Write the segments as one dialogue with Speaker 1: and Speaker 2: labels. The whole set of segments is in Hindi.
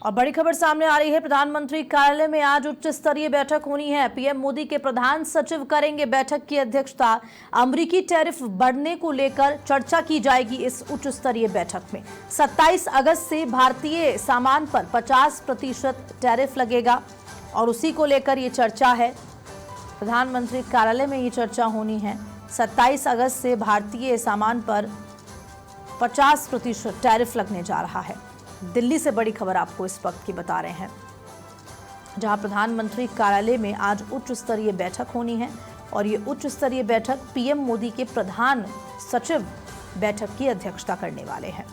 Speaker 1: और बड़ी खबर सामने आ रही है। प्रधानमंत्री कार्यालय में आज उच्च स्तरीय बैठक होनी है। पीएम मोदी के प्रधान सचिव करेंगे बैठक की अध्यक्षता। अमेरिकी टैरिफ बढ़ने को लेकर चर्चा की जाएगी इस उच्च स्तरीय बैठक में। 27 अगस्त से भारतीय सामान पर 50% टैरिफ लगेगा और उसी को लेकर ये चर्चा है। प्रधानमंत्री कार्यालय में ये चर्चा होनी है। 27 अगस्त से भारतीय सामान पर 50% टैरिफ लगने जा रहा है। दिल्ली से बड़ी खबर आपको इस वक्त की बता रहे हैं, जहां प्रधानमंत्री कार्यालय में आज उच्च स्तरीय बैठक होनी है और ये उच्च स्तरीय बैठक पीएम मोदी के प्रधान सचिव बैठक की अध्यक्षता करने वाले हैं।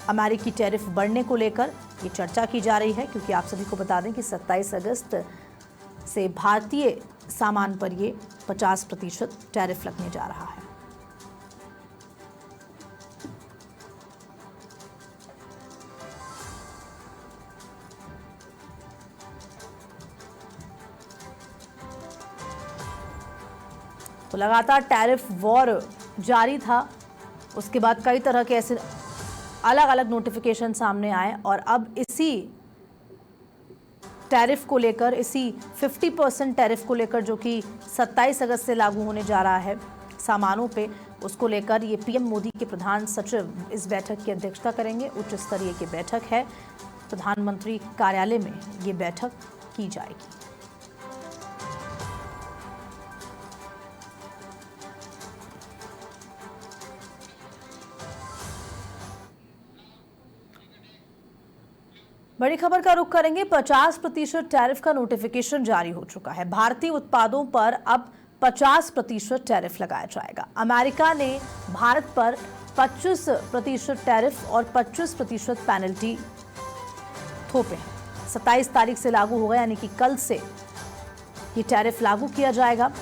Speaker 1: अमेरिकी टैरिफ बढ़ने को लेकर ये चर्चा की जा रही है, क्योंकि आप सभी को बता दें कि 27 अगस्त से भारतीय सामान पर ये 50% टैरिफ लगने जा रहा है। तो लगातार टैरिफ वॉर जारी था, उसके बाद कई तरह के ऐसे अलग अलग नोटिफिकेशन सामने आए और अब इसी टैरिफ को लेकर, इसी 50% टैरिफ को लेकर जो कि 27 अगस्त से लागू होने जा रहा है सामानों पे, उसको लेकर ये पीएम मोदी के प्रधान सचिव इस बैठक की अध्यक्षता करेंगे। उच्च स्तरीय की बैठक है, प्रधानमंत्री कार्यालय में ये बैठक की जाएगी। बड़ी खबर का रुख करेंगे। 50% टैरिफ का नोटिफिकेशन जारी हो चुका है। भारतीय उत्पादों पर अब 50% टैरिफ लगाया जाएगा। अमेरिका ने भारत पर 25% टैरिफ और 25% पेनल्टी थोपे हैं। 27 तारीख से लागू होगा, यानी कि कल से ये टैरिफ लागू किया जाएगा।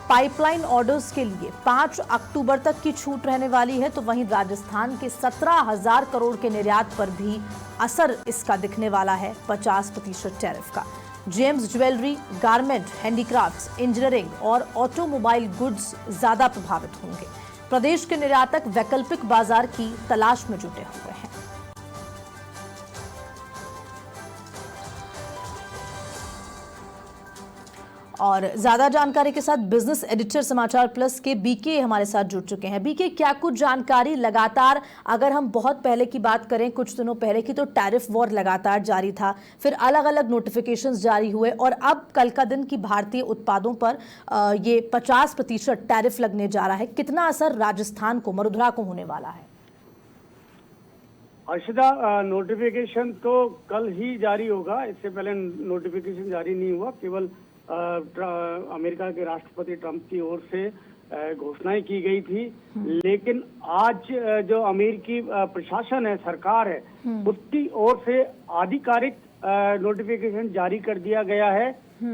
Speaker 1: पाइपलाइन ऑर्डर्स के लिए 5 अक्टूबर तक की छूट रहने वाली है, तो वहीं राजस्थान के 17,000 करोड़ के निर्यात पर भी असर इसका दिखने वाला है 50% टैरिफ का। James jewellery, garment, handicrafts, engineering और ऑटोमोबाइल गुड्स ज्यादा प्रभावित होंगे। प्रदेश के निर्यातक वैकल्पिक बाजार की तलाश में जुटे हुए हैं। और ज्यादा जानकारी के साथ बिजनेस एडिटर समाचार प्लस के बीके हमारे साथ जुड़ चुके हैं। बीके, क्या कुछ जानकारी? लगातार अगर हम बहुत पहले की बात करें, कुछ दिनों पहले की, तो टैरिफ वॉर लगातार जारी था, फिर अलग अलग नोटिफिकेशंस जारी हुए और अब कल का दिन की भारतीय उत्पादों पर ये 50% टैरिफ लगने जा रहा है। कितना असर राजस्थान को, मरुधरा को होने वाला है?
Speaker 2: अर्शिदा, नोटिफिकेशन तो कल ही जारी होगा। इससे पहले नोटिफिकेशन जारी नहीं हुआ। केवल अमेरिका के राष्ट्रपति ट्रंप की ओर से घोषणाएं की गई थी, लेकिन आज जो अमेरिकी प्रशासन है, सरकार है, उसकी ओर से आधिकारिक नोटिफिकेशन जारी कर दिया गया है।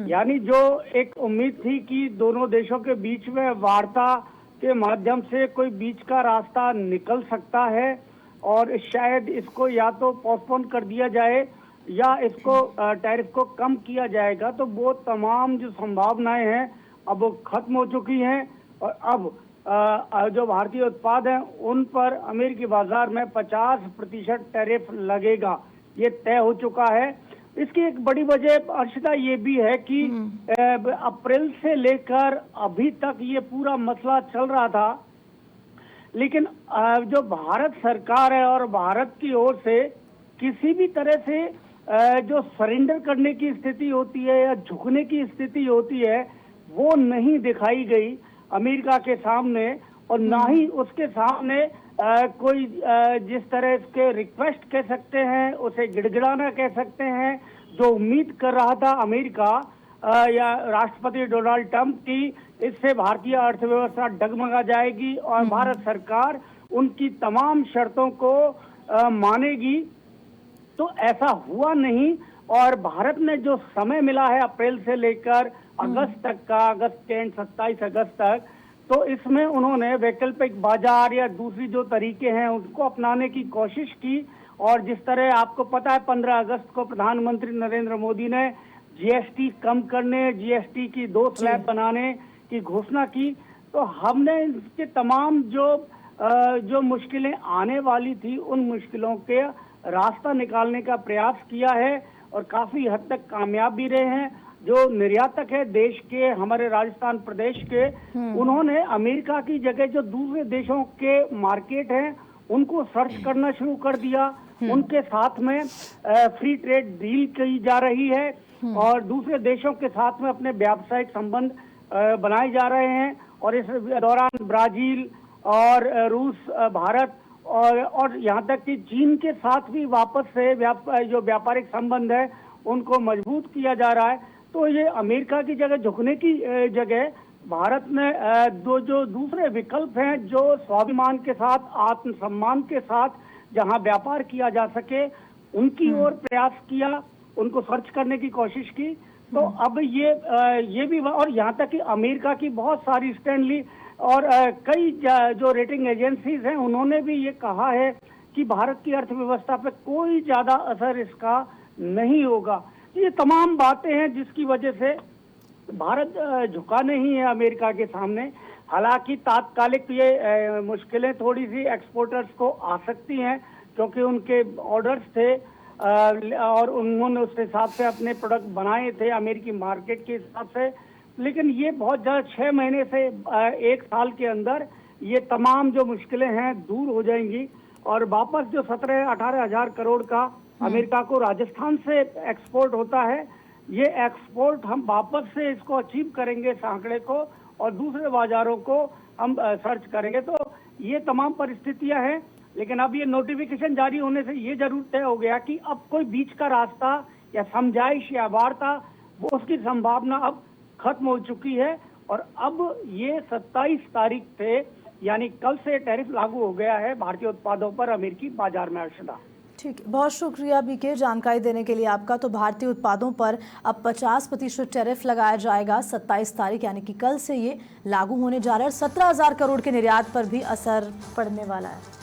Speaker 2: यानी जो एक उम्मीद थी कि दोनों देशों के बीच में वार्ता के माध्यम से कोई बीच का रास्ता निकल सकता है और शायद इसको या तो पोस्टपोन कर दिया जाए या इसको टैरिफ को कम किया जाएगा, तो वो तमाम जो संभावनाएं हैं अब वो खत्म हो चुकी हैं और अब जो भारतीय उत्पाद हैं उन पर अमेरिकी बाजार में 50% टैरिफ लगेगा, ये तय हो चुका है। इसकी एक बड़ी वजह अर्शिता ये भी है कि अप्रैल से लेकर अभी तक ये पूरा मसला चल रहा था, लेकिन जो भारत सरकार है और भारत की ओर से किसी भी तरह से जो सरेंडर करने की स्थिति होती है या झुकने की स्थिति होती है, वो नहीं दिखाई गई अमेरिका के सामने, और ना ही उसके सामने कोई जिस तरह के रिक्वेस्ट कह सकते हैं, उसे गिड़गिड़ाना कह सकते हैं, जो उम्मीद कर रहा था अमेरिका या राष्ट्रपति डोनाल्ड ट्रंप की, इससे भारतीय अर्थव्यवस्था डगमगा जाएगी और भारत सरकार उनकी तमाम शर्तों को मानेगी। तो ऐसा हुआ नहीं और भारत ने जो समय मिला है अप्रैल से लेकर अगस्त तक का, अगस्त के एंड 27 अगस्त तक, तो इसमें उन्होंने वैकल्पिक बाजार या दूसरी जो तरीके हैं उनको अपनाने की कोशिश की। और जिस तरह आपको पता है 15 अगस्त को प्रधानमंत्री नरेंद्र मोदी ने जीएसटी कम करने, जीएसटी की 2 स्लैब बनाने की घोषणा की, तो हमने इसके तमाम जो मुश्किलें आने वाली थी उन मुश्किलों के रास्ता निकालने का प्रयास किया है और काफी हद तक कामयाब भी रहे हैं। जो निर्यातक है देश के, हमारे राजस्थान प्रदेश के, उन्होंने अमेरिका की जगह जो दूसरे देशों के मार्केट हैं उनको सर्च करना शुरू कर दिया। उनके साथ में फ्री ट्रेड डील की जा रही है और दूसरे देशों के साथ में अपने व्यावसायिक संबंध बनाए जा रहे हैं। और इस दौरान ब्राजील और रूस, भारत और यहाँ तक कि चीन के साथ भी वापस से जो व्यापारिक संबंध है उनको मजबूत किया जा रहा है। तो ये अमेरिका की जगह झुकने की जगह भारत ने जो दूसरे विकल्प हैं, जो स्वाभिमान के साथ, आत्मसम्मान के साथ जहां व्यापार किया जा सके, उनकी ओर प्रयास किया, उनको सर्च करने की कोशिश की। तो अब ये भी, और यहाँ तक कि अमेरिका की बहुत सारी स्टैनली और कई जो रेटिंग एजेंसीज हैं उन्होंने भी ये कहा है कि भारत की अर्थव्यवस्था पे कोई ज्यादा असर इसका नहीं होगा। ये तमाम बातें हैं जिसकी वजह से भारत झुका नहीं है अमेरिका के सामने। हालांकि तात्कालिक ये मुश्किलें थोड़ी सी एक्सपोर्टर्स को आ सकती हैं क्योंकि उनके ऑर्डर्स थे और उन्होंने उस हिसाब से अपने प्रोडक्ट बनाए थे अमेरिकी मार्केट के हिसाब से। लेकिन ये बहुत ज़्यादा 6 महीने से 1 साल के अंदर ये तमाम जो मुश्किलें हैं दूर हो जाएंगी और वापस जो 17-18 हजार करोड़ का अमेरिका को राजस्थान से एक्सपोर्ट होता है, ये एक्सपोर्ट हम वापस से इसको अचीव करेंगे इस आंकड़े को और दूसरे बाजारों को हम सर्च करेंगे। तो ये तमाम परिस्थितियां हैं। लेकिन अब ये नोटिफिकेशन जारी होने से ये जरूर तय हो गया कि अब कोई बीच का रास्ता या समझाइश या वार्ता, वो उसकी संभावना अब खत्म हो चुकी है। और अब ये 27 तारीख से यानी कल से टैरिफ लागू हो गया है भारतीय उत्पादों पर अमेरिकी बाजार में। अर्शदा,
Speaker 1: ठीक है, बहुत शुक्रिया बीके जानकारी देने के लिए आपका। तो भारतीय उत्पादों पर अब 50% टैरिफ लगाया जाएगा 27 तारीख यानी कि कल से ये लागू होने जा रहा है। 17,000 करोड़ के निर्यात पर भी असर पड़ने वाला है।